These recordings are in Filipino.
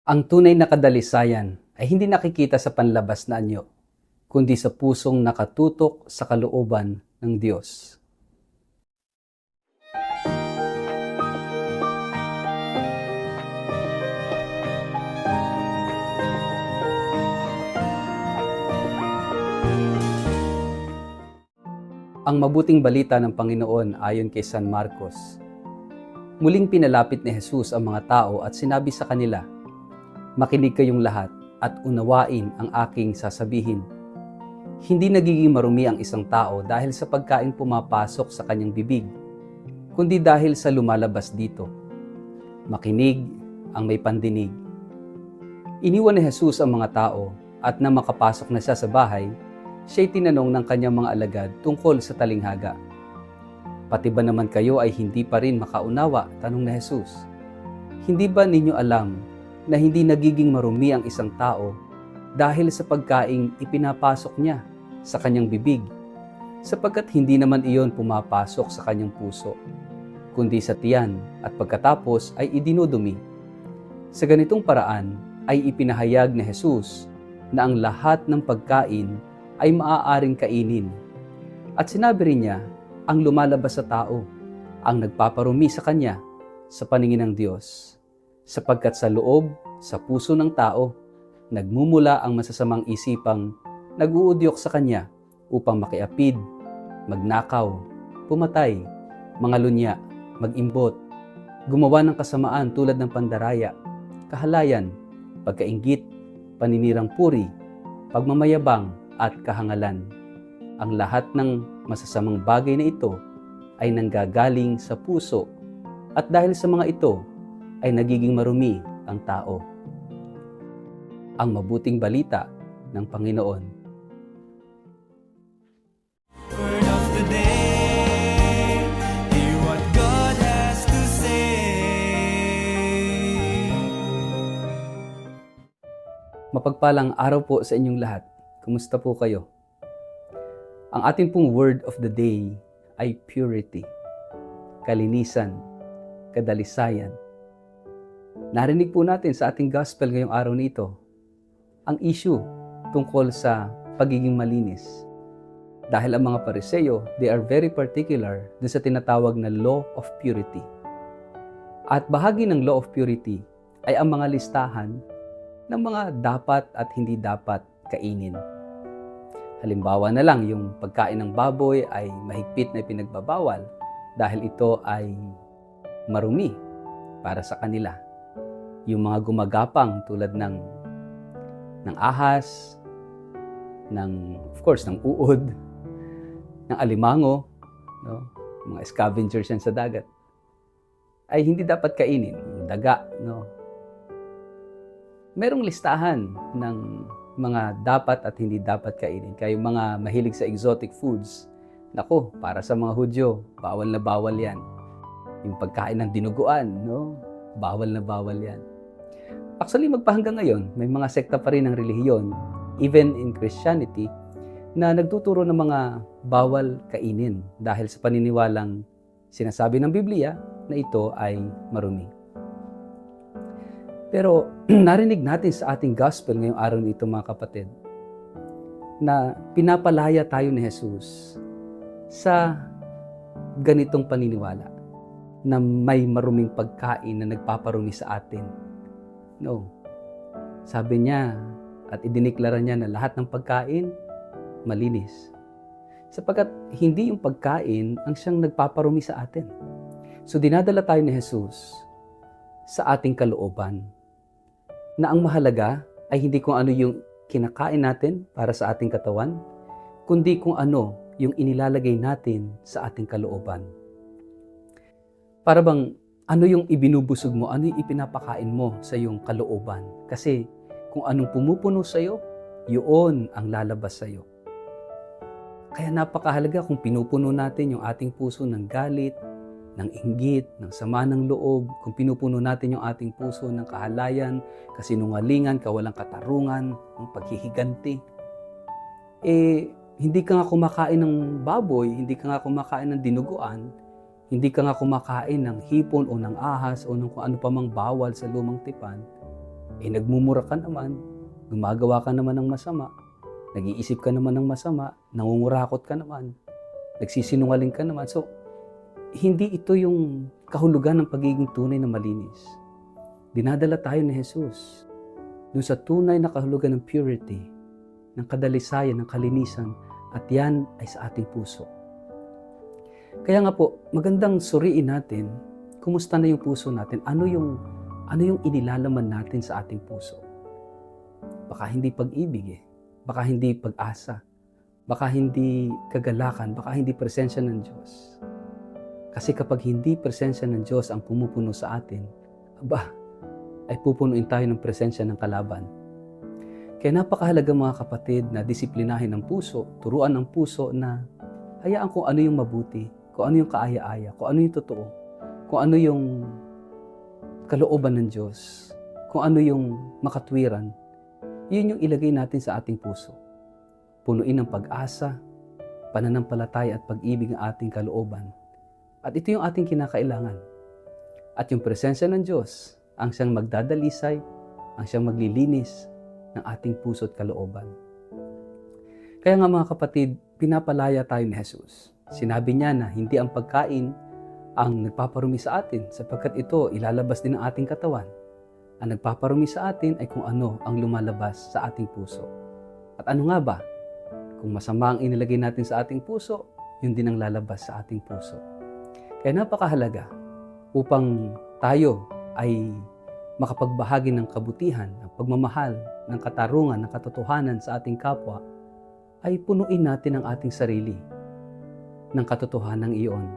Ang tunay na kadalisayan ay hindi nakikita sa panlabas na anyo, kundi sa pusong nakatutok sa kalooban ng Diyos. Ang mabuting balita ng Panginoon ayon kay San Marcos. Muling pinalapit ni Jesus ang mga tao at sinabi sa kanila, "Makinig kayong lahat at unawain ang aking sasabihin. Hindi nagiging marumi ang isang tao dahil sa pagkain pumapasok sa kanyang bibig, kundi dahil sa lumalabas dito. Makinig ang may pandinig." Iniwan ni Jesus ang mga tao at nang makapasok na siya sa bahay, siya'y tinanong ng kanyang mga alagad tungkol sa talinghaga. "Pati ba naman kayo ay hindi pa rin makaunawa?" tanong ni Jesus. "Hindi ba ninyo alam na hindi nagiging marumi ang isang tao dahil sa pagkaing ipinapasok niya sa kanyang bibig, sapagkat hindi naman iyon pumapasok sa kanyang puso, kundi sa tiyan at pagkatapos ay idinudumi?" Sa ganitong paraan ay ipinahayag ni Jesus na ang lahat ng pagkain ay maaaring kainin. At sinabi rin niya, ang lumalabas sa tao, ang nagpaparumi sa kanya sa paningin ng Diyos. Sapagkat sa loob, sa puso ng tao, nagmumula ang masasamang isipang nag-uudyok sa kanya upang makiapid, magnakaw, pumatay, mangalunya, mag-imbot, gumawa ng kasamaan tulad ng pandaraya, kahalayan, pagkainggit, paninirang puri, pagmamayabang, at kahangalan. Ang lahat ng masasamang bagay na ito ay nanggagaling sa puso, at dahil sa mga ito ay nagiging marumi ang tao. Ang mabuting balita ng Panginoon. Word of the day, hear what God has to say. Mapagpalang araw po sa inyong lahat. Kumusta po kayo? Ang ating pong word of the day ay purity, kalinisan, kadalisayan. Narinig po natin sa ating gospel ngayong araw nito ang issue tungkol sa pagiging malinis. Dahil ang mga Pariseo, they are very particular dun sa tinatawag na law of purity. At bahagi ng law of purity ay ang mga listahan ng mga dapat at hindi dapat kainin. Halimbawa na lang, yung pagkain ng baboy ay mahigpit na pinagbabawal dahil ito ay marumi para sa kanila. Yung mga gumagapang tulad ng ahas, of course, ng uod, ng alimango, no? Mga scavengers yan sa dagat, ay hindi dapat kainin. Yung daga, no? Merong listahan ng mga dapat at hindi dapat kainin. Kaya yung mga mahilig sa exotic foods, nako, para sa mga Hudyo, bawal na bawal yan. Yung pagkain ng dinuguan, no? Bawal na bawal yan. Actually, magpahanggang ngayon, may mga sekta pa rin ng relihiyon, even in Christianity, na nagtuturo ng mga bawal kainin dahil sa paniniwalang sinasabi ng Biblia na ito ay marumi. Pero narinig natin sa ating gospel ngayong araw nito, mga kapatid, na pinapalaya tayo ni Jesus sa ganitong paniniwala na may maruming pagkain na nagpaparumi sa atin. No. Sabi niya at idiniklara niya na lahat ng pagkain malinis. Sapagkat hindi yung pagkain ang siyang nagpaparumi sa atin. So dinadala tayo ni Jesus sa ating kalooban, na ang mahalaga ay hindi kung ano yung kinakain natin para sa ating katawan, kundi kung ano yung inilalagay natin sa ating kalooban. Para bang ano yung ibinubusog mo, ano yung ipinapakain mo sa iyong kalooban. Kasi kung anong pumupuno sa iyo, yun ang lalabas sa iyo. Kaya napakahalaga kung pinupuno natin yung ating puso ng galit, ng inggit, ng sama ng loob, kung pinupuno natin yung ating puso ng kahalayan, kasinungalingan, kawalang katarungan, ng paghihiganti, hindi ka nga kumakain ng baboy, hindi ka nga kumakain ng dinuguan, hindi ka nga kumakain ng hipon o ng ahas o ng kung ano pa mang bawal sa lumang tipan, nagmumura ka naman, gumagawa ka naman ng masama, nag-iisip ka naman ng masama, nangungurakot ka naman, nagsisinungaling ka naman. So, hindi ito yung kahulugan ng pagiging tunay na malinis. Dinadala tayo ni Jesus dun sa tunay na kahulugan ng purity, ng kadalisayan, ng kalinisan, at yan ay sa ating puso. Kaya nga po, magandang suriin natin, kumusta na yung puso natin, ano yung inilalaman natin sa ating puso. Baka hindi pag-ibig baka hindi pag-asa, baka hindi kagalakan, baka hindi presensya ng Diyos. Kasi kapag hindi presensya ng Diyos ang pumupuno sa atin, ay pupunuin tayo ng presensya ng kalaban. Kaya napakahalaga mga kapatid na disiplinahin ang puso, turuan ang puso na hayaan kung ano yung mabuti, kung ano yung kaaya-aya, kung ano yung totoo, kung ano yung kalooban ng Diyos, kung ano yung makatwiran, yun yung ilagay natin sa ating puso. Punuin ng pag-asa, pananampalataya at pag-ibig ang ating kalooban. At ito yung ating kinakailangan. At yung presensya ng Diyos, ang siyang magdadalisay, ang siyang maglilinis ng ating puso at kalooban. Kaya nga mga kapatid, pinapalaya tayo ni Jesus. Sinabi niya na hindi ang pagkain ang nagpaparumi sa atin sapagkat ito ilalabas din ang ating katawan. Ang nagpaparumi sa atin ay kung ano ang lumalabas sa ating puso. At ano nga ba? Kung masama ang inilagay natin sa ating puso, yun din ang lalabas sa ating puso. Kaya napakahalaga upang tayo ay makapagbahagi ng kabutihan, ng pagmamahal, ng katarungan, ng katotohanan sa ating kapwa, ay punuin natin ang ating sarili ng katotohanan iyon,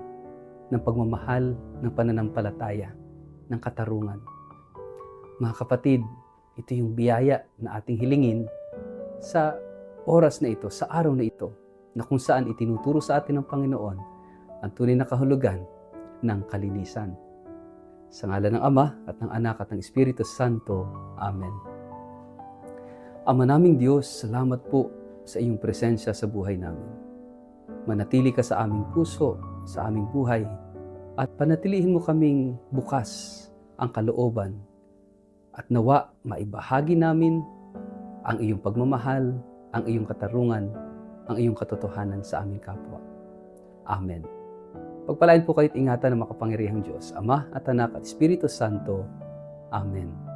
ng pagmamahal, ng pananampalataya, ng katarungan. Mga kapatid, ito yung biyaya na ating hilingin sa oras na ito, sa araw na ito, na kung saan itinuturo sa atin ng Panginoon ang tunay na kahulugan ng kalinisan. Sa ngalan ng Ama at ng Anak at ng Espiritu Santo. Amen. Ama naming Diyos, salamat po sa iyong presensya sa buhay namin. Manatili ka sa aming puso, sa aming buhay, at panatilihin mo kaming bukas ang kalooban at nawa maibahagi namin ang iyong pagmamahal, ang iyong katarungan, ang iyong katotohanan sa aming kapwa. Amen. Pagpalain po kayo't ingatan ng makapangyarihang Diyos, Ama at Anak at Espiritu Santo. Amen.